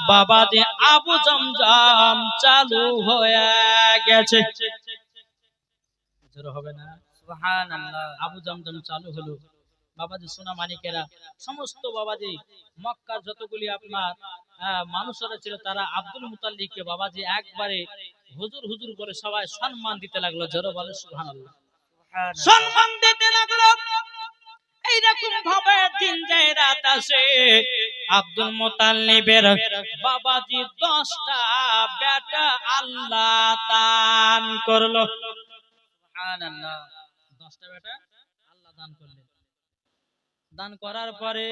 বাবাজি আবু জমজম চালু হয়ে গেছে। হবে না? সুবহানাল্লাহ। আবু জমজম চালু হলো। বাবাজি সোনা মানিকেরা, সমস্ত বাবাজি মক্কার যতগুলি আপনার মানুষরা ছিল, তারা আব্দুল মুতাল্লিবকে বাবাজি একবারে হুজুর হুজুর করে সবাই সম্মান দিতে লাগলো। জোরে বলে সুবহানাল্লাহ। সম্মান দিতে লাগলো। এইরকম ভাবে দিন যায় রাত আসে, আব্দুল মুতাল্লিবের বাবাজি 10টা বেটা আল্লাহ দান করলো। সুবহানাল্লাহ। 10টা বেটা আল্লাহ দান করলেন। দান করার পরে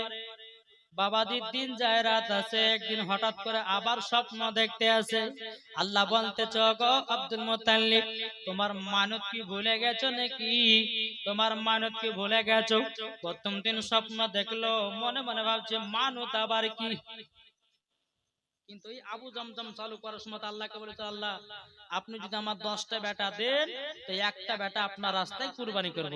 বাবাজির দিন যায় রাত আছে, একদিন হঠাৎ করে আবার স্বপ্ন দেখতে আসে। আল্লাহ বলতেছ, গো আব্দুল মুতাল্লিব, তোমার মানত কি ভুলে গেছো নাকি? তোমার মানত কি ভুলে গেছো? প্রথম দিন স্বপ্ন দেখলো, মনে মনে ভাবছে মানত আবার কি। কিন্তু এই আবু জমজম চালু করার সময় আল্লাহকে বলেছে, আল্লাহ আপনি যদি আমার 10টা বেটা দেন, তো একটা বেটা আপনার রাস্তায় কুরবানি করব।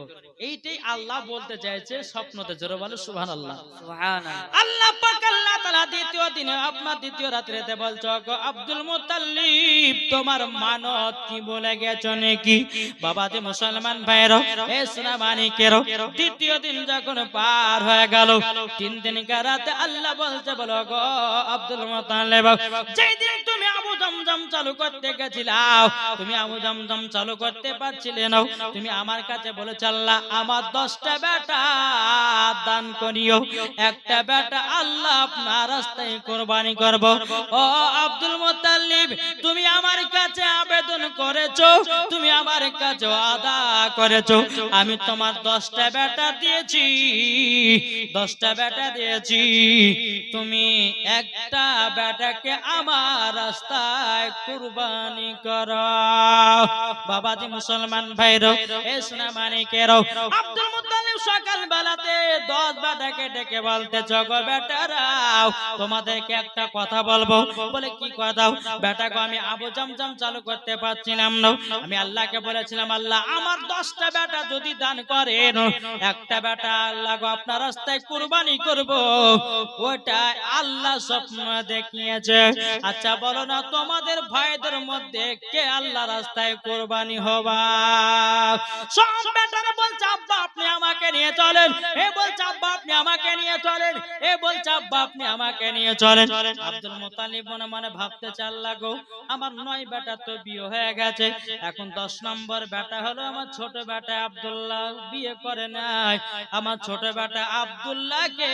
এইটাই আল্লাহ বলতে চাইছে স্বপ্নতে। জোরে বলে সুবহানাল্লাহ। সুবহানাল্লাহ। আল্লাহ পাক আল্লাহ তাআলা দ্বিতীয় দিনে আপনার দ্বিতীয় রাত্রিতে বলছো, গো আব্দুল মুতাল্লিব, তোমার মানত কি বলে গেছো নাকি? বাবাজি মুসলমান ভাইরা, এ সোনা মানিকেরও, দ্বিতীয় দিন যখন পার হয়ে গেল, 3 দিনকার রাতে আল্লাহ বলতে বলো, গো আব্দুল মুতাল্লিব, যেই দিন তুমি আবু জমজম চালু করতে গেছিলাও, তুমি আবু জমজম চালু করতে পারছিলে না, তুমি আমার কাছে বলেছ, আল্লাহ আমার 10টা বেটা দান করিও, একটা বেটা আল্লাহ আপনার রাস্তায় কুরবানি করব। ও আব্দুল মুতাল্লিব, তুমি আমার কাছে আবেদন করেছো, তুমি আমার কাছে ওয়াদা করেছো, আমি তোমার 10টা বেটা দিয়েছি, 10টা বেটা দিয়েছি, তুমি একটা বেটাকে আমার রাস্তায় কুরবানি করো। বাবাজি মুসলমান ভাইরা, এ সোনা মানিকেরও, আব্দুল মুতাল্লিব সকাল বেলাতে 10 বেটাকে ডেকে বলতে, জগো বেটারাও, তোমাদেরকে একটা কথা বলবো। বলে কি কথা? বেটা গো, আমি আবু জমজম চালু করতে পারছিলাম না, আমি আল্লাহকে বলেছিলাম, আল্লাহ আমার 10টা বেটা যদি দান করেন, একটা বেটা আল্লাহ গো আপনার রাস্তায় কুরবানি করব, ওটা আল্লাহ স্বপ্ন দেখিয়েছে। আচ্ছা বলো না, তোমাদের ভাইদের মধ্যে কে আল্লাহ রাস্তায় কুরবানি হবা? সব বেটারা বলছে, আব্বা আপনি আমাকে নিয়ে চলেন। এ বলছে, আব্বা আপনি আমাকে নিয়ে চলেন। এ বলছে, আব্বা আপনি আমাকে নিয়ে চলেন। আব্দুল মুতাল্লিব মনে মনে ভাবতে চাল লাগো, আমার 9 বেটা তো বিয়ে হয়ে গেছে, এখন 10 নম্বর বেটা হলো আমার ছোট বেটা আব্দুল্লাহ, বিয়ে করে নাই। আমার ছোট বেটা আব্দুল্লাহকে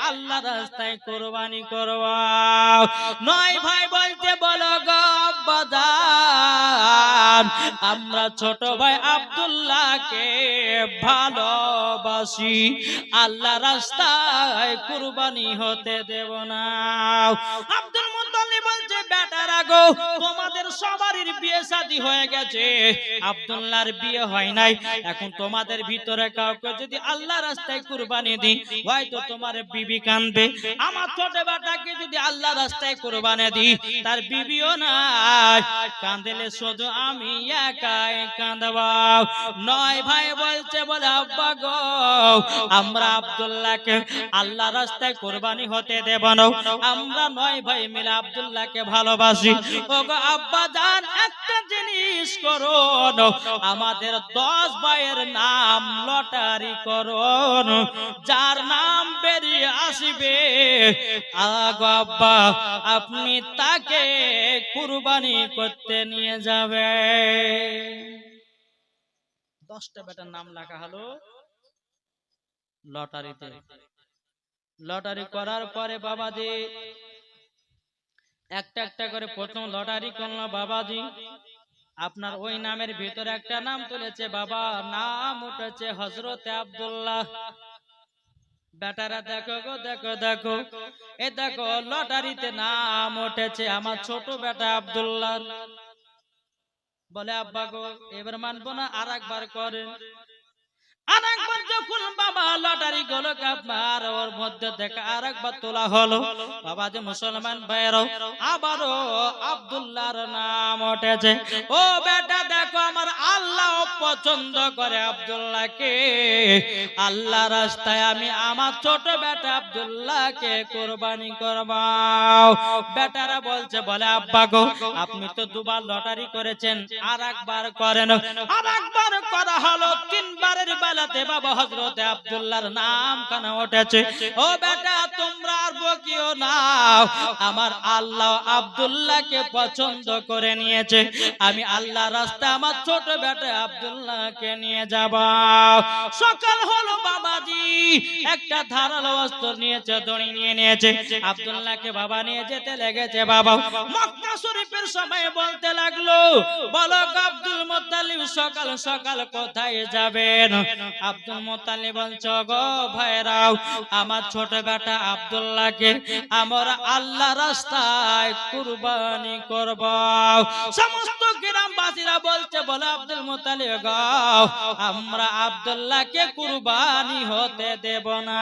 আল্লাহ রাস্তায় কুরবানি করবাও। 9 ভাই বলতে বলো, গো আব্বাজান, আমরা ছোট ভাই আব্দুল্লাহকে ভালোবাসি, আল্লাহ রাস্তায় কুরবানি হতে দেব না। আব্দুল মুতাল্লিব বলছে, বেটারা গো, তোমাদের সবারই বিয়ে শাদী হয়ে গেছে, আব্দুল্লাহর বিয়ে হয় নাই। এখন তোমাদের ভিতরে কাউকে যদি আল্লাহ রাস্তায় কুরবানি দিই, হয়তো তোমার বিবি কাঁদবে। আমার ছোট বেটাকে যদি আল্লাহ রাস্তায় কুরবানি দিই, তার বিবিও নাই, কাঁদলে শুধু আমি একাই কাঁদব। 9 ভাই বলছে, বলে আব্বা গো, আমরা আব্দুল্লাহকে আল্লাহ রাস্তায় কুরবানি হতে দেব না, আমরা 9 ভাই মিলে আব্দুল্লাহকে ভালোবাসি। ওগো আব্বা জান, একটা জিনিস করো, আমাদের 10 ভাইয়ের নাম লটারি করুন, যার নাম বেরিয়ে আসবে, আগো আব্বা আপনি তাকে কুরবানি করতে নিয়ে যাবে। 10টা বেটার নাম লেখা হলো লটারিতে। লটারি করার পরে বাবাজি একটা একটা করে প্রথম লটারি করলো বাবাজি, আপনার ওই নামের ভিতরে একটা নাম তুলেছে বাবা, নাম উঠেছে হযরতে আব্দুল্লাহ। বেটারা দেখো গো, দেখো দেখো, এ দেখো লটারিতে নাম উঠেছে আমার ছোট বেটা আব্দুল্লাহ। বলে আব্বা গো, এবার মানবো না, আর একবার করেন। আর একবার যখন বাবা লটারি গুলো আপনার ওর মধ্যে থেকে আর একবার তোলা হলো, বাবা যে মুসলমান ভাইরাও আবারও আব্দুল্লাহর নাম উঠেছে। ও বেটা দেখো, আমার আল্লাহ পছন্দ করে আব্দুল্লাহকে। আল্লাহ রাস্তায় আমি আমার ছোট বেটা আব্দুল্লাহকে কুরবানি করবাও। বেটারা বলছে, বলে আব্বা গো, আপনি তো দুবার লটারি করেছেন, আর একবার করেন। আর একবার করা হলো, তিনবারের বেলাতে বাবা হযরতে আব্দুল্লাহর নাম কানা উঠেছে। ও বেটা, তোমরা আর বকিও না, আমার আল্লাহ আব্দুল্লাহকে পছন্দ করে নিয়েছে। আমি আল্লাহ রাস্তায় আমার ছোট বেটা আব্দুল্লাহকে নিয়ে যাব। সকাল হলো, বাবাজি একটা ধারালো অস্ত্র নিয়েছে, দড়ি নিয়ে নিয়েছে, আব্দুল্লাহকে বাবা নিয়ে যেতে লেগেছে। বাবা মক্কা শরীফের সময় বলতে লাগলো, বলো আব্দুল মুত্তালিব, সকাল সকাল কোথায় যাবেন? আব্দুল মুত্তালিব বলছো, গো ভাইরাও, আমার ছোট বেটা আব্দুল্লাহকে আমরা আল্লাহ রাস্তায় কুরবানি করব। সমস্ত গ্রামবাসীরা বলছে, বলে আব্দুল মুত্তালিব গো, আমরা আব্দুল্লাহকে কুরবানি হতে দেব না।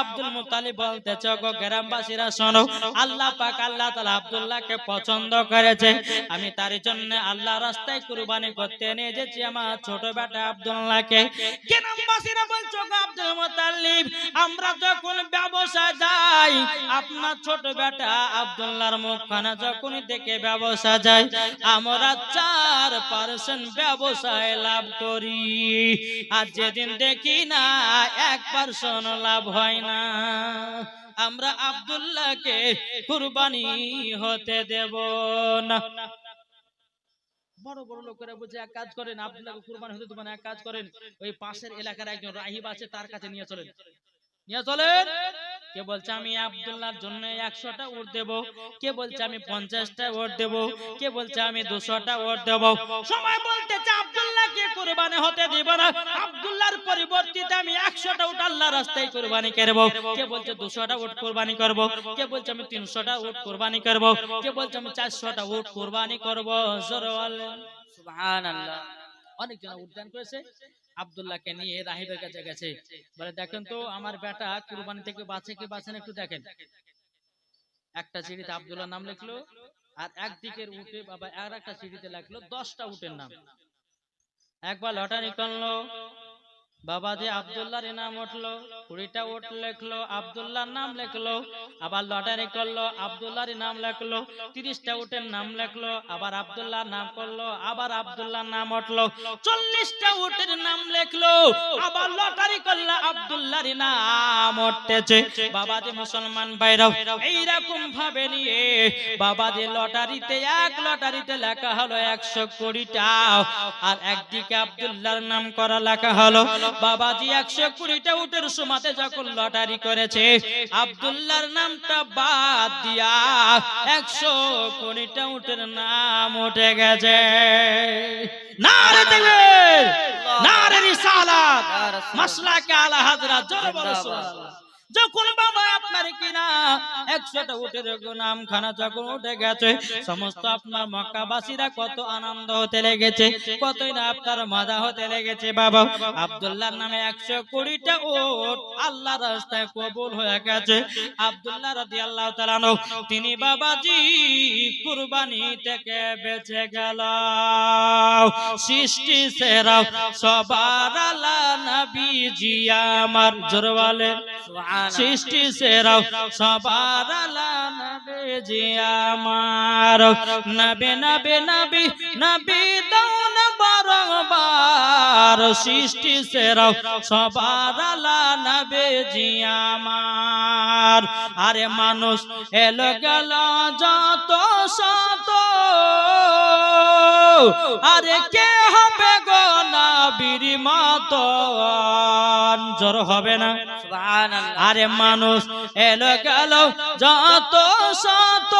আব্দুল মুত্তালিব বলতেছে, গো গ্রামবাসীরা শোনো, আল্লাহ পাক আল্লাহ তাআলা আব্দুল্লাহকে পছন্দ করেছে, আমি তার জন্য আল্লাহ রাস্তায় কুরবানি করতে নিয়ে যাচ্ছি আমার ছোট বেটা আব্দুল্লাহকে। গ্রামবাসীরা বলছো, গো আব্দুল মুত্তালিব, আমরা যখন ব্যবসা যাই, আপনার ছোট বেটা আব্দুল্লাহর মুখখানা যখন দেখে ব্যবসা যায়, আমরা 4% ব্যবসায় লাভ করি, আর যেদিন দেখি না 1% লাভ হয় না, আমরা আব্দুল্লাহকে কুরবানি হতে দেব না। বড় বড় লোকেরা বলছে, এক কাজ করেন, আব্দুল্লাহকে কুরবানি হতে দেবেন, এক কাজ করেন, ওই পাশের এলাকার একজন রাহিব আছে, তার কাছে নিয়ে চলেন, নিয়ে চলেন। কে বলছে আমি আব্দুল্লাহর জন্য 100টা উট দেব, কে বলছে আমি 50টা উট দেব, কে বলছে আমি 200টা উট দেব। সবাই বলতেছে আব্দুল্লাহকে কুরবানি হতে দেব না, আব্দুল্লাহর পরিবর্তে আমি 100টা উট আল্লাহর রাস্তায় কুরবানি করব। কে বলছে 200টা উট কুরবানি করব, কে বলছে আমি 300টা উট কুরবানি করব, কে বলছে আমি 400টা উট কুরবানি করব। জোরে বলেন সুবহানাল্লাহ। অনেকজন উদ্যান করেছে, আব্দুল্লাহকে নিয়ে রাহিবের কাছে গেছে, বলে দেখেন তো আমার বেটা কুরবানি থেকে বাঁচে কি বাঁচে না, একটু দেখেন। একটা সিঁড়িতে আব্দুল্লাহর নাম লিখলো, আর একদিকের উঠে বাবা আর একটা সিঁড়িতে লিখলো 10টা উটের নাম। একবার লটারি করলো, বাবা যে আব্দুল্লাহর নাম উঠলো, 20টা উট লিখলো, আব্দুল্লাহর নাম লিখলো। আবার লটারি করলো, আব্দুল্লাহর নাম লিখলো, 30টা উটের নাম লিখলো, আবার আব্দুল্লাহর নাম করলো, আবার আব্দুল্লাহর নাম উঠলো, 40টা উটের নাম লিখলো, আবার লটারি করলো, আব্দুল্লাহর নাম উঠতেছে। বাবা যে মুসলমান ভাইরাও এইরকম ভাবে নিয়ে বাবা যে লটারিতে, এক লটারিতে লেখা হলো 120টা, আর একদিকে আব্দুল্লাহর নাম করা লেখা হলো। বাবাজি 120টা উটের সমাতে যখন লটারি করেছে, আব্দুল্লাহর নামটা বাদ দিয়া 120টা উটের নাম উঠে গেছে। নারে তাকবীর, নারে রিসালাত, মাসলাকে আলা হযরত, জোরে বলো সুবহানাল্লাহ। যখন বাবা আপনার কিনা 100টা উটের নাম খানা যখন উঠে গেছে, সমস্ত আপনার মক্কাবাসীরা কত আনন্দ হতে লেগেছে, কতই না আপনার মজা হতে লেগেছে। বাবা আব্দুল্লাহর নামে 120টা উট আল্লাহর রাস্তায় কবুল হয়ে গেছে। আব্দুল্লাহ রাদিয়াল্লাহু তাআলা আনহু তিনি বাবাজি কুরবানি থেকে বেঁচে গেল। সৃষ্টি সেরা সবার আলা নবীজি আমার, জোরে বলেন সৃষ্টি সেরা সবার আলা নবীজি আমার, নবী নবী নবী নবী দাউন বারবার, সৃষ্টি সেরা সবার আলা নবীজি আমার। আরে মানুষ এলো গেল যত শত, আরে কে হবে গো নবীর মতন, জোর হবে না সুবহানাল্লাহ। আরে মানুষ এলো গেল যত শত,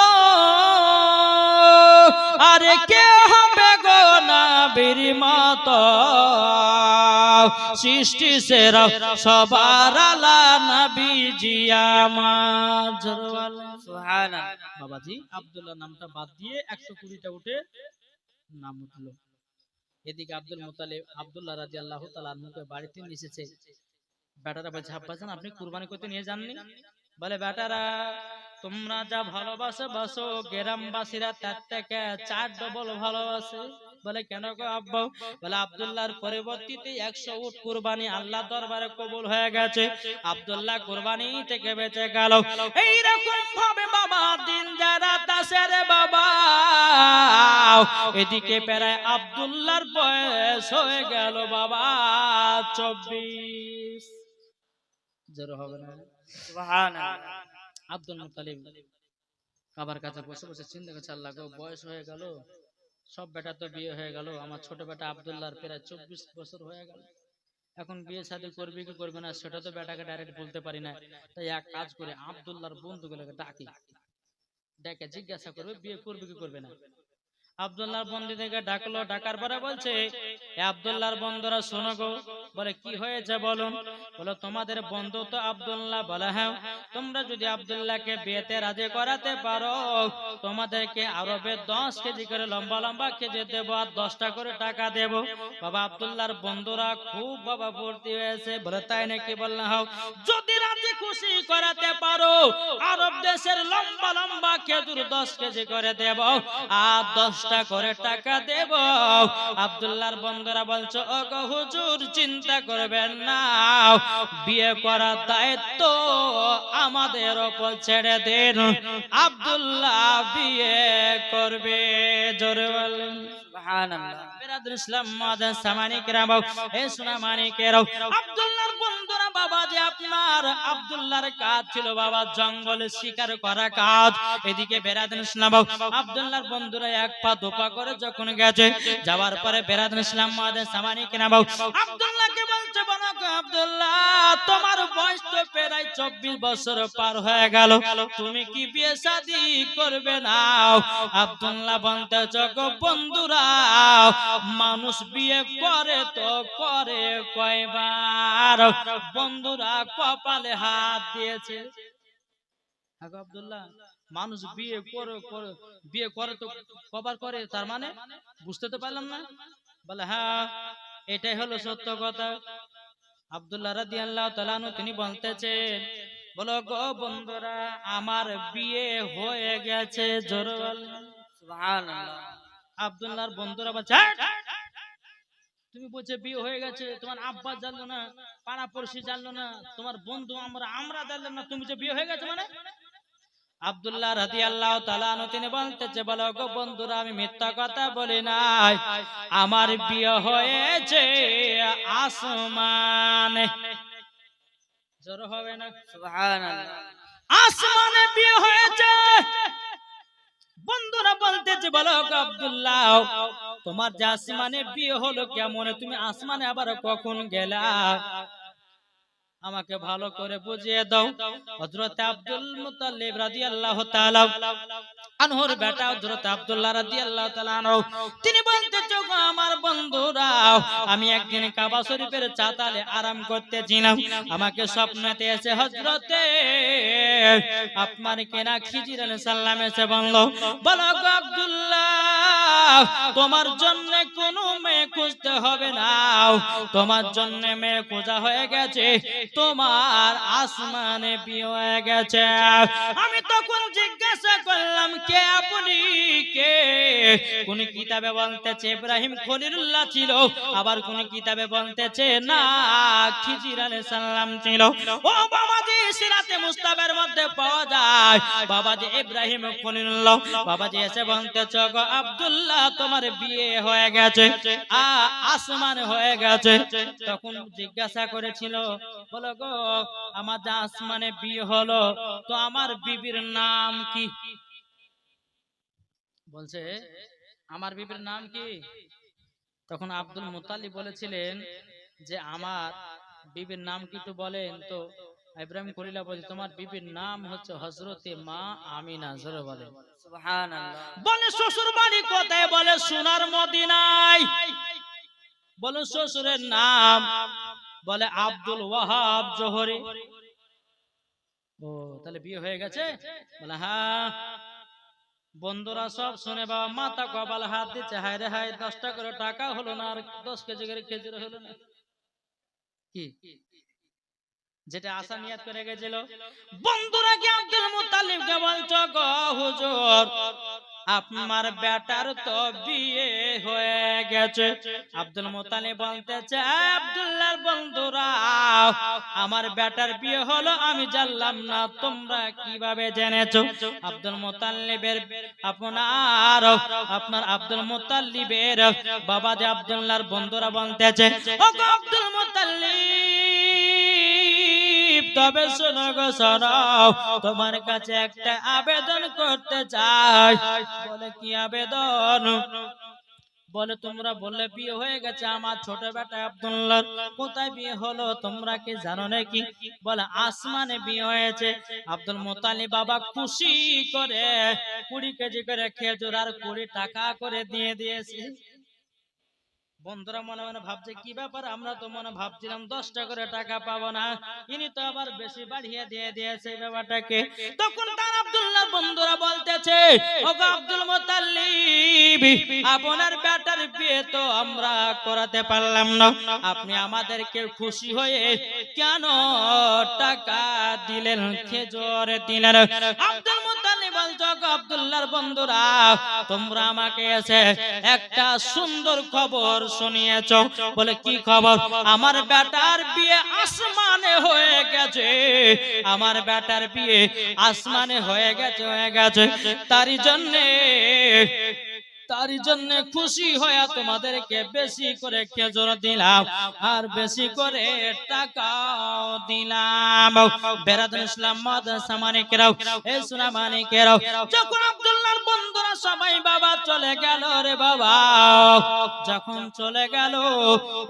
আরে কে হবে গো নবীর মতন, সৃষ্টি সেরা সবার আলা নবীজি আমার, জোর বলেন সুবহানাল্লাহ। বাবাজি আব্দুল্লাহ নামটা বাদ দিয়ে 120টা উঠে নাম উঠলো। এদিকে আব্দুল মুতালিব আব্দুল্লাহ রাদিয়াল্লাহু তাআলা আনহুকে বাড়িতে নিয়ে এসেছে। বেটারা বলছে আব্বাজান আপনি কুরবানি করতে নিয়ে যাননি? বলে বেটারা তোমরা যা ভালোবাসো বাসো, গ্রামবাসীরা তার থেকে 4 ডবল ভালোবাসে। বলে কেন গো আব্বা? বলে আব্দুল্লাহর পরিবর্তিতে 100 উট কুরবানি আল্লাহ দরবারে কবুল হয়ে গেছে, আব্দুল্লাহ কুরবানি থেকে বেঁচে গেল। এইরকম ভাবে বাবা দিন যারা আসে রে বাবা, এদিকে প্রায় আব্দুল্লাহর বয়স হয়ে গেল বাবা 24। জোর হবে না? সুবহানাল্লাহ। আব্দুল মুতালিব বাবার কাছে বসে বসে চিন্তা করছে, আল্লাহ গো বয়স হয়ে গেল, সব বেটা তো বিয়ে হয়ে গেল, আমার ছোট বেটা আব্দুল্লাহর প্রায় 24 বছর হয়ে গেল, এখন বিয়ে শাদী করবে কি করবে না সেটা তো বেটাকে ডাইরেক্ট বলতে পারি না। তাই এক কাজ করে আব্দুল্লাহর বন্ধুগুলোকে ডাকি, ডেকে জিজ্ঞাসা করবে বিয়ে করবে কি করবে না। আব্দুল্লাহর বন্ধুদেরকে ডাকলো, ডাকার পরে বলছে এ আব্দুল্লাহর বন্ধুরা শোনো গো। বলে কি হয়েছে বলুন? বলো তোমাদের বন্ধু তো আব্দুল্লাহ। বলে হ্যাঁ, তোমরা যদি আব্দুল্লাহকে বিয়েতে রাজি করাতে পারো তোমাদেরকে আরবে 10 কেজি করে লম্বা লম্বা খেজে দেবো আর 10টা করে টাকা দেব। বাবা আব্দুল্লাহর বন্ধুরা খুব বাবা ভর্তি হয়েছে। বলে তাই নাকি? বললাম হ্যাঁ, যদি রাজি খুশি করাতে পারো আরব দেশের লম্বা লম্বা খেজুর 10 কেজি করে দেব আর 10টা করে টাকা দেব। আব্দুল্লাহর বন্ধুরা বলছো ও গো হুজুর চিন্তা করবেন না, বিয়ে করার দায়িত্ব আমাদের উপর ছেড়ে দেন, আব্দুল্লাহ বিয়ে করবে। জোরে বলেন সুবহানাল্লাহ। বিরাদর ইসলাম মাদান সামানিকরা বাবা এ সোনা মানিকেরা, আব্দুল্লাহর বন্ধুরা বাবা যে আপনার আব্দুল্লাহর কাজ ছিল বাবা জঙ্গলে শিকার করা কাজ। এদিকে বিরাদর ইসলাম আব্দুল্লাহর বন্ধুরা এক পা দুপা করে যখন গেছে, যাওয়ার পরে বিরাদর ইসলাম মাদান সামানিকরা বাবা আব্দুল্লাহকে বলছে বলো আব্দুল্লাহ তোমার বয়স তো প্রায় 24 বছর পার হয়ে গেল, তুমি কি বিয়ে শাদী করবে না? আব্দুল্লাহ বলতে গো বন্ধুরা মানুষ বিয়ে করে তো করে কয়বার? বন্ধুরা কপালে হাত দিয়েছে। আব্দুল্লাহ মানুষ বিয়ে করে তো কবার করে, তার মানে বুঝতে তো পারলাম না। বলে হ্যাঁ এটাই হলো সত্য কথা। আব্দুল্লাহ রাদিয়াল্লাহু তাআলা আনহু তিনি বলতেছেন বলো গো বন্ধুরা আমার বিয়ে হয়ে গেছে। জোরে বলেন সুবহানাল্লাহ। আব্দুল্লাহর বন্ধুরা বলছে তুমি বলছে বিয়ে হয়ে গেছে, তোমার আব্বা জানলো না, পাড়া পড়শি জানলো না, তোমার বন্ধু আমরা জানলাম না, তুমি যে বিয়ে হয়ে গেছে মানে? আব্দুল্লাহ রাদিয়াল্লাহু তাআলা আনহু তিনি বলতেছে বলো গো বন্ধুরা আমি মিথ্যা কথা বলি নাই, আমার বিয়ে হয়েছে আসমানে। জোরে হবে না সুবহানাল্লাহ। আসমানে বিয়ে হয়েছে। বন্ধুরা বলতেছে বলো গো আব্দুল্লাহ তোমার যে আসমানে বিয়ে হলো কেমন, তুমি আসমানে আবার কখন গেলা? আমাকে ভালো করে বুঝিয়ে দাও। হযরত আব্দুল মুত্তালিব রাদিয়াল্লাহু তাআলা আনহুর বেটা হযরত আব্দুল্লাহ রাদিয়াল্লাহু তাআলা আনহু তিনি বলতেছে গো আমার বন্ধুরা আমি একদিন কাবা শরীফের চাতালে আরাম করতেছিলাম, আমাকে স্বপ্নেতে এসে হযরতে আপনার কেনা খিজির আলাইহিস সালাম এসে বলল বলো গো আব্দুল্লাহ তোমার জন্য কোনো মেয়ে খুঁজতে হবে না, তোমার জন্য মেয়ে খোঁজা হয়ে গেছে, তোমার আসমানে বিয়ে হয়ে গেছে। আমি তখন জিজ্ঞাসা করলাম কে আপনি? কে? কোন কিতাবে বলতেছে ইব্রাহিম খলিলুল্লাহ ছিল, আবার কোন কিতাবে বলতেছে না খিজির আলাইহিস সালাম ছিল। ও বাবাজি সিরাতে মুস্তাফার মধ্যে পাওয়া যায় বাবাজি ইব্রাহিম খলিলুল্লাহ। বাবাজি এসে বলতেছে গো আব্দুল্লাহ তোমার বিয়ে হয়ে গেছে, আসমানে হয়ে গেছে। তখন জিজ্ঞাসা করেছিল বলো গো আমার যে আসমানে বিয়ে হলো তো আমার বিবির নাম কি? বলছে আমার বিবির নাম কি? তখন আব্দুল মুত্তালিব বলেছিলেন যে আমার বিবির নাম কি একটু বলেন তো। ইব্রাহিম খলিলুল্লাহ বলে তোমার বিবির নাম হচ্ছে হযরতে মা আমিনা। জোরে বলেন সুবহানাল্লাহ। বলে শ্বশুর বাড়ি কোথায়? বলে সোনার মদিনায়। বলে শ্বশুরের নাম? বলে আব্দুল ওয়াহাব জোহরি। ও তাহলে বিয়ে হয়ে গেছে? বলে হ্যাঁ। বন্ধুরা সব শুনে বাবা মাথা কপাল হাত দিচ্ছে, হায় রে হায়, 10টা করে টাকা হলো না, আর 10 কেজি করে খেজুর হলো না। কি যেটা আশা নিয়াত করে গেছিল। বন্ধুরা কি আব্দুল মুত্তালিবকে বলছো, গো হুজুর আপনার বেটার তো বিয়ে হয়ে গেছে। আব্দুল মুত্তালিব বলতেছে, আব্দুল্লাহর বন্ধুরা আমার বেটার বিয়ে হলো, আমি জানলাম না, তোমরা কিভাবে জেনেছো? আব্দুল মুত্তালিবের আপনার আব্দুল মুত্তালিবের বাবা যে আব্দুল্লাহর বন্ধুরা বলতেছে, ও গো আব্দুল মুত্তালিব, তবে শোনো গো শোনো, তোমার কাছে একটা আবেদন করতে চাই। বলে কি আবেদন? বলে তোমরা বললে বিয়ে হয়ে গেছে আমার ছোট বেটা আব্দুল্লাহ, কোথায় বিয়ে হলো তোমরা কি জানো নাকি? বলে আসমানে বিয়ে হয়েছে। আব্দুল মুত্তালিব বাবা খুশি করে 20 কেজি করে খেজুর আর 20 টাকা করে দিয়ে দিয়েছে। বন্ধুরা মনে মনে ভাবছে কি ব্যাপার, আমরা তো মনে ভাবছিলাম 10টা করে টাকা পাবো না, ইনি তো আবার বেশি বাড়িয়ে দিয়ে দিয়েছে ব্যাপারটাকে। তখন তার আব্দুল্লাহ বন্ধুরা বলতেছে, ও গো আব্দুল মুত্তালিব, আপনার বেটার বিয়ে তো আমরা করাতে পারলাম না, আপনি আমাদেরকে খুশি হয়ে কেন টাকা দিলেন, খেজুর দিলেন? আব্দুল মুত্তালিব বলছো, গো আব্দুল্লাহর বন্ধুরা, তোমরা আমাকে এসে একটা সুন্দর খবর শুনিয়েছ। বলে কি খবর? আমার বেটার বিয়ে আসমানে হয়ে গেছে, আমার বেটার বিয়ে আসমানে হয়ে গেছে। তারই জন্য খুশি হয়ে তোমাদেরকে বেশি করে খেজুর দিলাম আর বেশি করে টাকাও দিলাম। বেরাদুল ইসলাম মাদ্রাসা মানিকেরাও, এই সোনা মানিকেরাও, যখন আব্দুল্লাহর বন্ধুরা সবাই বাবা চলে গেল রে বাবা, যখন চলে গেল,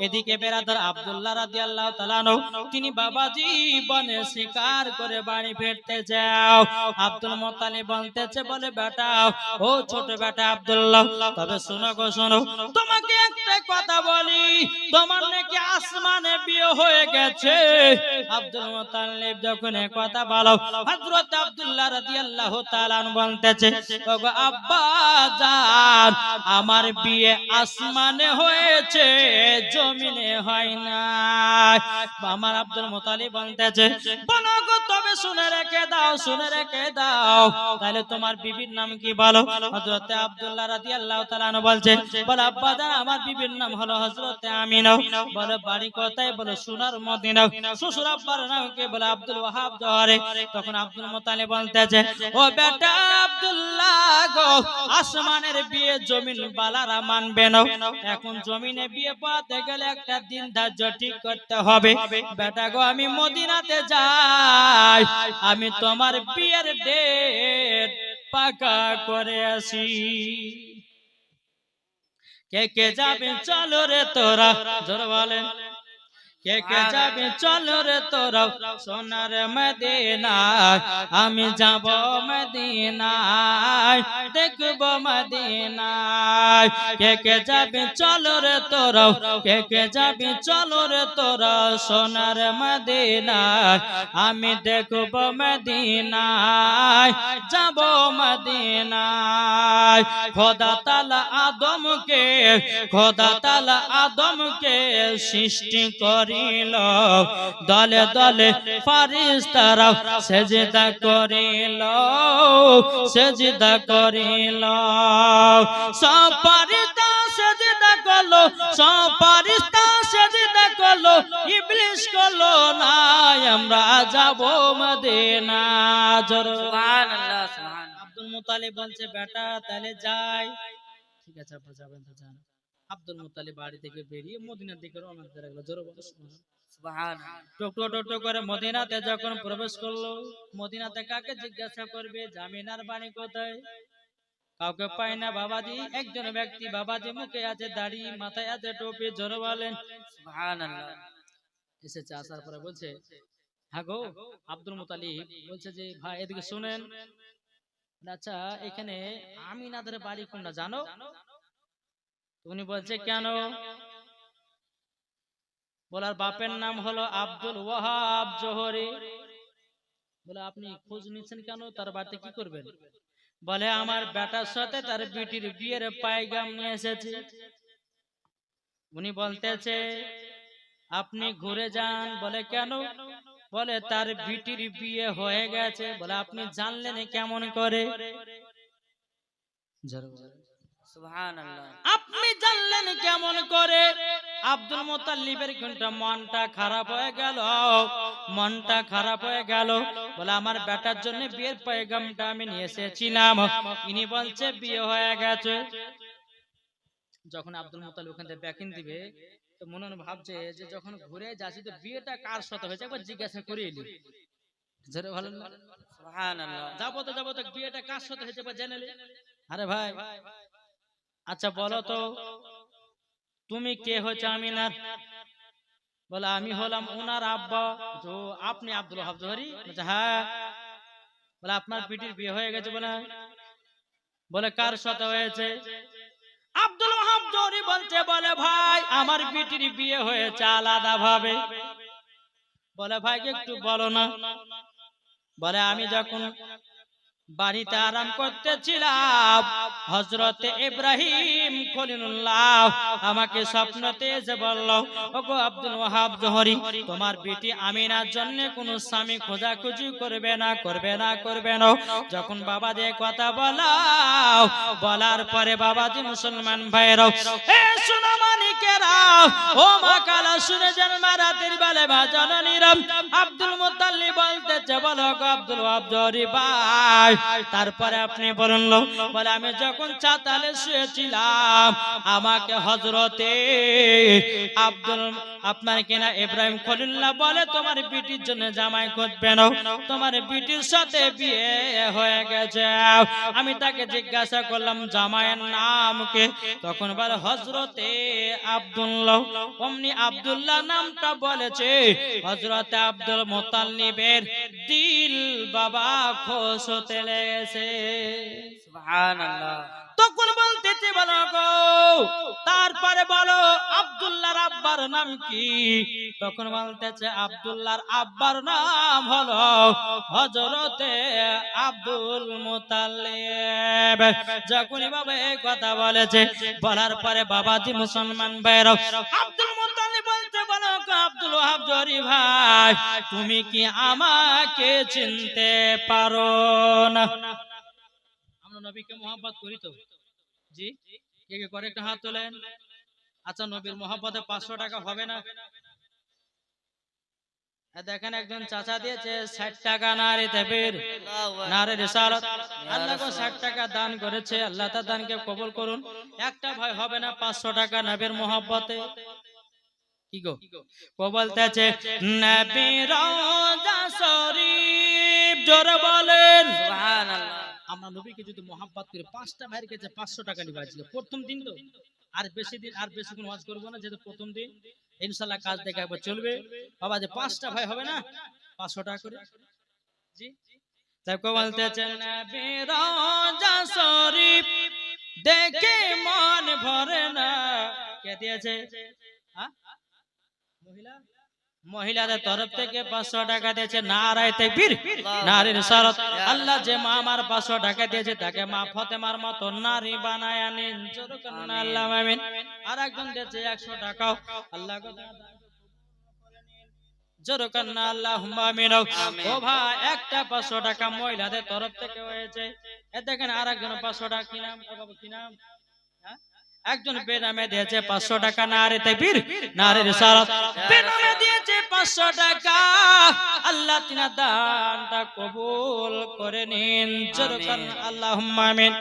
এদিকে বেরাদার আব্দুল্লাহ রাদিয়াল্লাহু তাআলা আনহু তিনি বাবাজি বনে শিকার করে বাড়ি ফিরতে যাও। আব্দুল মুত্তালিব বলতেছে, বলে বেটা, ও ছোট বেটা আব্দুল্লাহ, তবে শোনো গো শোনো, তোমাকে একটা কথা বলি, তোমার নাকি আসমানে বিয়ে হয়ে গেছে। আব্দুল মুত্তালিব যখন এই কথা বলো, হযরত আব্দুল্লাহ রাদিয়াল্লাহু তাআলা আনহু বলতেছে, ওগো আব্বা জান, আমার বিয়ে আসমানে হয়েছে, জমিনে হয় না। আমার আব্দুল মুত্তালিব বলতেছে, বলো গো, তবে শুনে রেখে দাও, শুনে রেখে দাও, তাহলে তোমার বিবির নাম কি বলো? হযরত আব্দুল্লাহ রাদিয়াল্লাহু তাআলা আনহু বলছে, বলে আব্বা জান, আমার বিবির নাম হলো হযরত আমিনা। বলে বাড়ি কোথায়? বলে সোনার মদিনা। শ্বশুর আব্বার নাম কি? বলে আব্দুল ওয়াহাব জহরে। তখন আব্দুল মুত্তালিব বলতেছে, ও বেটা আব্দুল্লাহ গো, আসমানের বিয়ে জমিন বালারা মানবে না, এখন জমিনে বিয়ে পাতে গেলে একটা দিন ধার্য ঠিক করতে হবে। বেটা গো, আমি মদিনাতে যাই, আমি তোমার বিয়ের ডেট পাকা করে আসি। কে কে যাবে চলো রে তোরা, জোর বলেন, কে কে যাবে চলো রে তোরা সোনার মদিনায়, আমি যাব মদিনায়, দেখব মদিনায়। কে কে যাবে চলো রে তোরা, কে কে যাবে চলো রে তোরা সোনার মদিনায়, আমি দেখব মদিনায়, যাব মদিনায়। খোদা তাআলা আদমকে সৃষ্টি করিল, দলে দলে ফারিস্তারা সেজদা করিল, সব ফারিস্তা সেজদা করলো, সব ফারিস্তা সেজদা করলো, ইবলিস করলো না, আমরা যাব মদিনা। সুবহানাল্লাহ, সুবহানাল্লাহ। আব্দুল মুত্তালিব বলছে, বেটা তাহলে যাই। ঠিক আছে আপনি যাবেন তো যান। আব্দুল মুত্তালিব বাড়ি থেকে বেরিয়ে মদিনার দিকে রওনা দিতে লাগলো। জোরে বলো সুবহানাল্লাহ। টুকটো করে মদিনাতে যখন প্রবেশ করলো, মদিনাতে কাকে জিজ্ঞাসা করবে, জামিনার বাড়ি কোথায়? কাউকে পায় না বাবাজি। একজন ব্যক্তি বাবাজি, মুখে আছে দাড়ি, মাথায় আছে টুপি, জোরে বলেন সুবহানাল্লাহ। এসেছে, আসার পরে বলছে, হ্যাঁ গো আব্দুল মুত্তালিব বলছে যে, ভাই এদিকে শুনেন, আচ্ছা এখানে আমিনাদের বাড়ি কোনটা জানো? উনি বলছে, কেন? বলার বাপের নাম হলো আব্দুল ওয়াহাব জোহরি। বলে আপনি খোঁজ নিচ্ছেন কেন, তার বাড়িতে কি করবেন? বলে আমার বেটার সাথে তার বিটির বিয়ের পায়গাম নিয়ে এসেছে। উনি বলতেছে আপনি ঘুরে যান। বলে কেন? বলে তার বিটির বিয়ে হয়ে গেছে। বলে আপনি জানলেন কেমন করে? সুবহানাল্লাহ। আপনি জানলেন কেমন করে? আব্দুল মুত্তালিবের কিন্তু মনটা খারাপ হয়ে গেল, মনটা খারাপ হয়ে গেল। বলে আমার বেটার জন্য বিয়ের পয়গামটা আমি নিয়ে এসেছিলাম। ইনি বলছে বিয়ে হয়ে গেছে। যখন আব্দুল মুত্তালিব ওখান থেকে ব্যাকিং দিবে, তো মনে মনে ভাবছে যে যখন ঘুরে যাচ্ছি তো বিয়েটা কার সাথে হয়েছে একবার জিজ্ঞাসা করে এলি। জোরে ভালো না? সুবহানাল্লাহ। যাবো তো বিয়েটা কার সাথে হয়েছে একবার জেনে নে। আরে ভাই, আচ্ছা বলো তো তুমি কে হচ্ছে আমিনার? বলে আমি হলাম ওনার আব্বা। তো আপনি আব্দুল ওয়াহাব জোহরী? বলে হ্যাঁ। বলে আপনার বিটির বিয়ে হয়ে গেছে? বলে বলে কার সাথে হয়েছে? আব্দুল ওয়াহাব জোহরী বলছে বলে ভাই আমার বিটির বিয়ে হয়েছে আলাদা ভাবে। বলে ভাই একটু বলো না। বলে আমি যখন বাড়িতে আরাম করতেছিলাম হযরতে ইব্রাহিম খলিলুল্লাহ আমাকে স্বপ্নতে এসে বলল, ওগো আব্দুল ওয়াহাব জোহরী তোমার বেটি আমিনার জন্য কোন স্বামী খোঁজাখুঁজি করবে না, করবে না, করবে না। যখন বাবাজি কথা বলার পরে বাবাজি মুসলমান ভাইরাও এ শোনো মানিকেরা, ও মা কালা শুনে যান মা রাতের বেলা মা জননীরা, আব্দুল মুত্তালিব বলতেছে বলো গো আব্দুল ওয়াহাব জোহরী ভাই তারপরে আপনি বলুন। বলে আমি যখন চাতালে শুয়েছিলাম আমাকে হযরতে আব্দুল আপনার কিনা ইব্রাহিম খলিলুল্লাহ বলে তোমার বিটির জন্য জামাই খুঁজবে না, তোমার বিটির সাথে বিয়ে হয়ে গেছে। আমি তাকে জিজ্ঞাসা করলাম জামাইয়ের নাম কি? তখন বলে হযরতে আব্দুল্লাহ। অমনি আব্দুল্লাহ নামটা বলেছে হযরতে আব্দুল মুত্তালিবের দিল বাবা খুশ হতে লেগেছে। সুবহানাল্লাহ। তখন বলতেছে বলো গো তারপরে বলো আব্দুল্লাহর আব্বার নাম কি? তখন বলতেছে আব্দুল্লাহর আব্বার নাম হলো হযরতে আব্দুল মুত্তালিব। যখনই বাবা এই কথা বলেছে বলার পরে বাবাজি মুসলমান ভাইরা আব্দুল মুত্তালিব বলতে বলো গো আব্দুল ওয়াহাব জোহরী ভাই তুমি কি আমাকে চিনতে পারো না? আমরা নবীকে মহব্বত করি তো? জি, কে কে করে একটা হাত তোলেন। আচ্ছা নবীর মহব্বতে 500 টাকা হবে না? দেখেন একজন চাচা দিয়েছে 60 টাকা, নারে তাকবীর, নারে রিসালাত। আল্লাহ কো 60 টাকা দান করেছে, আল্লাহ তার দানকে কবুল করুন। একটা ভাই হবে না 500 টাকা নবীর মহব্বতে? কি গো কো বলতেছে নবীর রওজা শরীফ জোরে বলেন সুবহানাল্লাহ। আমরা নবীকে যদি মহব্বত করে 5টা ভাইয়ের কাছে 500 টাকা নিব আজকে প্রথম দিন তো, আর বেশি দিন আর বেশি কোন ওয়াজ করব না, যেহেতু প্রথম দিন ইনশাআল্লাহ কাজ দেখে একবার চলবে। বাবা যে 5টা ভাই হবে না 500 টাকা করে। জি তাই কো বলতেছেন নবীর রওজা শরীফ দেখে মন ভরে না। কে দিয়েছে? হ্যাঁ মহিলা, মহিলাদের তরফ থেকে 500 টাকা দিয়েছে। নারায়ে তাকবীর, নারে রিসালাত। আল্লাহ যে মা আমার 500 টাকা দিয়েছে তাকে মা ফাতেমার মতো নারী বানায় নিন। জোরে আল্লাহ আমিন। আর একজন দিয়েছে 100 টাকা। আল্লাহ গো জোরে কান্না আল্লাহুম্মা আমিন। ও ভাই একটা 500 টাকা মহিলাদের তরফ থেকে হয়েছে। এ দেখেন আরেকজন 500 টাকা কি নাম বাবা কি নাম? হ্যাঁ একজন বেনামে দিয়েছে 500 টাকা। নারে তাকবীর, নারে রিসালাত। বেনামে দিয়েছে 500 টাকা। আল্লাহ তিনার দানটা কবুল করে নিন। জোরে কান্না আল্লাহুম্মা আমিন।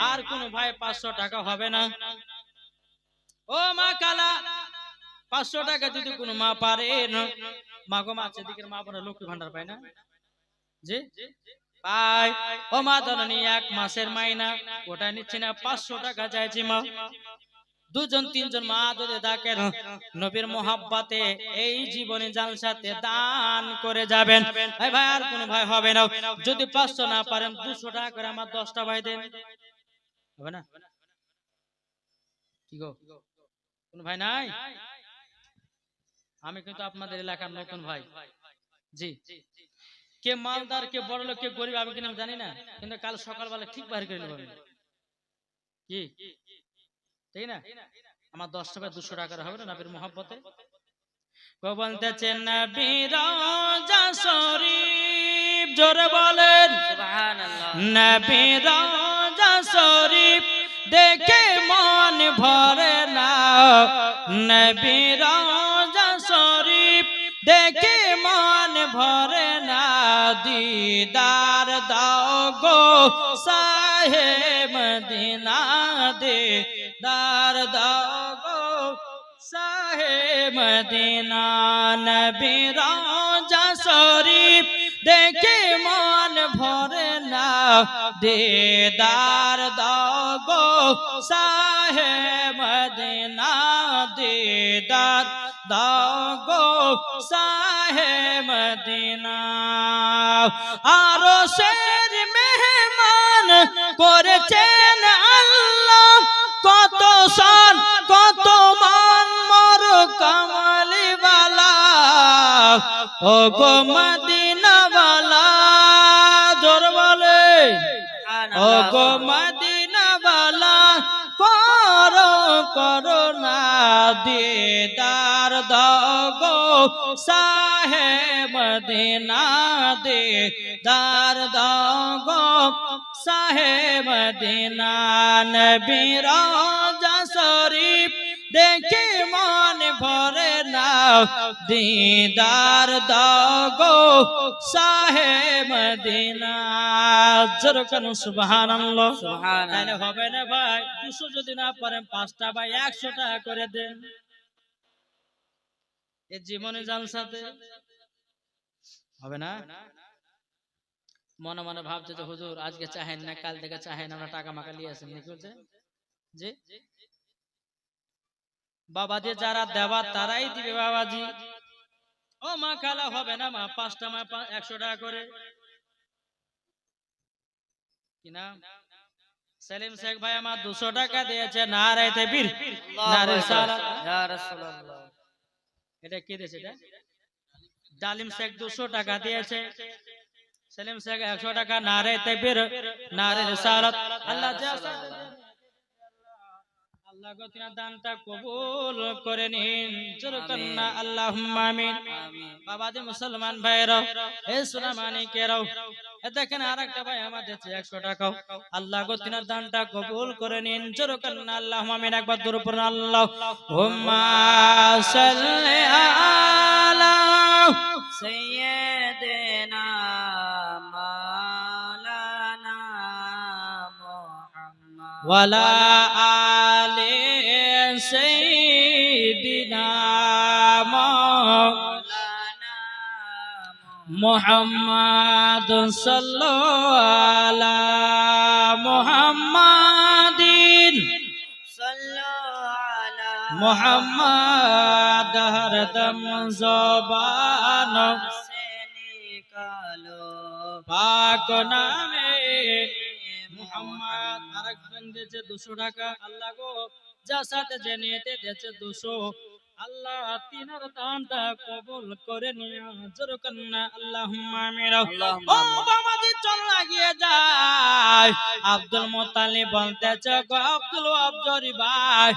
আর কোন ভাই 500 টাকা হবে না? ও মা কালা 500 টাকা যদি কোন মা পারেন, মা গো মা সেদিকের মা বোনের লক্ষ্মী ভান্ডার পায় না? জি পাই। ও মা জননী 1 মাসের মাইনা ওটা নিচ্ছি না, 500 টাকা চাইছি মা। 2-3 মা যদি দেখেন নবীর মহব্বতে এই জীবনে জালসাতে দান করে যাবেন। ভাই ভাই আর কোন ভাই হবে না? যদি 500 না পারেন 200 টাকা করে আমার 10টা ভাই দেন, হবে না? কি গো কোন ভাই নাই? আমি কিন্তু আপনাদের এলাকার নতুন ভাই। জি কে মালদার, কে বড় লোক, কে গরিব আমি কিনা জানি না, কিন্তু কাল সকালবেলা ঠিক বাইরে করে নেব কি, তাই না? আমার 10 টাকা 200 টাকার হবে না নবীর মহব্বতে। বলতেছেন নবীর রওজা শরীফ, জোরে বলেন সুবহানাল্লাহ। নবীর রওজা শরীফ দেখে মন ভরে না, নবীর রওজা শরীফ দেখে মন ভরে না, দিদার দাও গো শাহে মদিনা, দিদার দাও গো শাহে মদিনা। নবীর রওজা শরীফ দেখে মন ভরে না, দিদার দাও গো শাহে মদিনা, দিদার দাও গো শাহে মদিনা। আরশের মেহমান করেছেন আল্লাহ, কত শান কত মান মোর কামলি ওয়ালা, ও গো মদিনা ওয়ালা, জোর বলে ও গো মদিনা ওয়ালা, করো করুণা, দিদার দাও গো শাহে মদিনা, দিদার দাও গো শাহে মদিনা। নবীর রওজা শরীফ দেখে মন ভরে না, দিদার দাও গো শাহে মদিনা। জোরে কেন সুবহানাল্লাহ, সুবহানাল্লাহ। হবে না ভাই, 200 যদি না পারেন 5টা ভাই 100 টাকা করে দেন, এই জীবনে জালসাতে হবে না। মনে মনে ভাবছে যে হুজুর আজকে চাহেন না, কাল থেকে চাহেন, আমরা টাকা মাকা নিয়ে আসেন নিকুলছে জি। বাবাজি যারা দেবা তারাই দিবে বাবাজি, ও মা খালা হবে না মা, 5টা মা 100 টাকা করে কিনা। সেলিম শেখ ভাই আমার 200 টাকা দিয়েছে, নারে তাকবীর, নারে সালাত, ইয়া রাসূলুল্লাহ। এটা কি দিয়েছে? এটা ডালিম শেখ 200 টাকা দিয়েছে, সেলিম শেখ 100 টাকা, নারে তাকবীর, নারে রিসালাত। আল্লাহ আল্লাহ গো তিনার দানটা কবুল করে নিন, জোরে কন্না আল্লাহুম্মা আমিন। বাবাজি মুসলমান ভাইরা, এই সোনা মানিকেরাও, দেখেন আরেকটা ভাই আমাদের 100 টাকা, আল্লাহ গো তিনার দানটা কবুল করে নিন, জোরে কন্না আল্লাহুম্মা আমিন। একবার দরুদ পড়ুন, আল্লাহুম্মা সাল্লি আলা সাইয়্যিদিনা মাওলানা মুহাম্মদ ওয়ালা আলি সাইয়্যিদিনা মাওলানা মুহাম্মদ সাল্লাল্লাহু আলা মুহাম্মাদিন মোহাম্মদ হরদম জবান সে নিকালো পাক নামে মোহাম্মদ। আরেকজন দিয়েছে 200 টাকা, আল্লাহ গো যার সাথে যে নিতে দিয়েছে 200, আল্লাহ তিনার দানটা কবুল করে নিও, জোরে কন্না আল্লাহুম্মা আমিন। ও বাবাজি চল লাগিয়ে যায়, আব্দুল মুত্তালিব বলতেছে গো আব্দুল ওয়াহাব ভাই,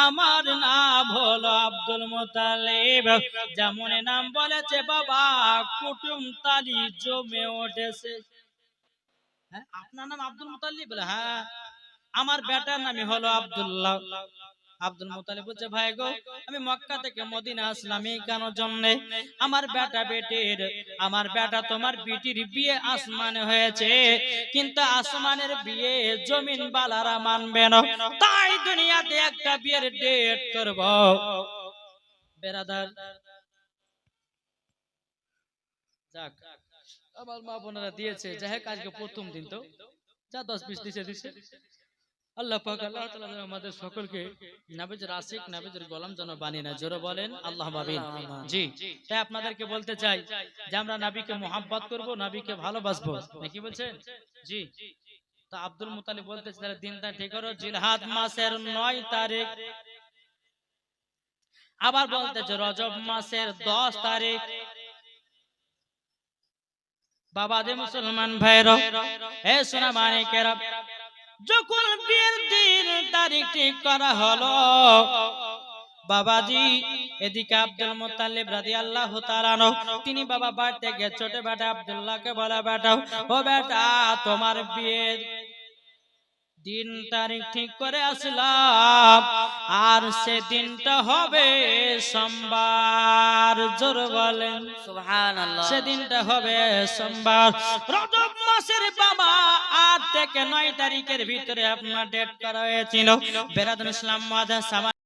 আমার নাম হলো আব্দুল মুত্তালিব, যেমন নাম বলেছে বাবা কুটুম তালি জমে উঠেছে। হ্যাঁ আপনার নাম আব্দুল মুত্তালিব? বলে হ্যাঁ, আমার বেটার নামই হলো আব্দুল্লাহ। আব্দুল মুত্তালিব বলছে ভাই গো আমি মক্কা থেকে মদিনা আসলাম এই কেন জন্য, আমার বেটা তোমার বিটির বিয়ে আসমানে হয়েছে, কিন্তু আসমানের বিয়ে জমিন বালারা মানবে না, তাই দুনিয়াতে একটা বিয়ের ডেট করব। বেরাদার যাক আমার মা বোনেরা দিয়েছে, যাই হোক আজকে প্রথম দিন তো যা 10-20 দিছে আল্লাহ পাক আল্লাহ তাআলা আমাদের সকলকে নবীর আশিক নবীর গোলাম যেন বানিয়ে নেয়, জোরে বলেন আল্লাহুম্মা আমিন। জি তাই আপনাদেরকে বলতে চাই যে আমরা নবীকে মহব্বত করব, নবীকে ভালোবাসবো, নাকি বলছেন? জি। তা আব্দুল মুত্তালিব বলতেছে তাহলে দিনটা ঠিক করো, জিলহাদ মাসের 9 তারিখ, আবার বলতেছে রজব মাসের 10 তারিখ, বাবা যে মুসলমান ভাইরা, এ সোনা মানিকেরা, যখন বিয়ের দিন তারিখ ঠিক করা হলো, বাবাজি এদিকে আব্দুল মুত্তালিব রাদিয়াল্লাহু তাআলা আনহু তিনি বাবা বাড়িতে গিয়ে ছোট বেটা আব্দুল্লাহকে বলে, বেটা ও বেটা, তোমার বিয়ের দিন তারিখ ঠিক করে আসলাম, আর সেদিনটা হবে সোমবার। জোর বলেন সুবহানাল্লাহ। সেদিনটা হবে সোমবার, রজব মাসের বাবা 8 থেকে 9 তারিখের ভিতরে আপনার ডেট করা হয়েছিল। বেরাদুল ইসলাম মাদ্রাসা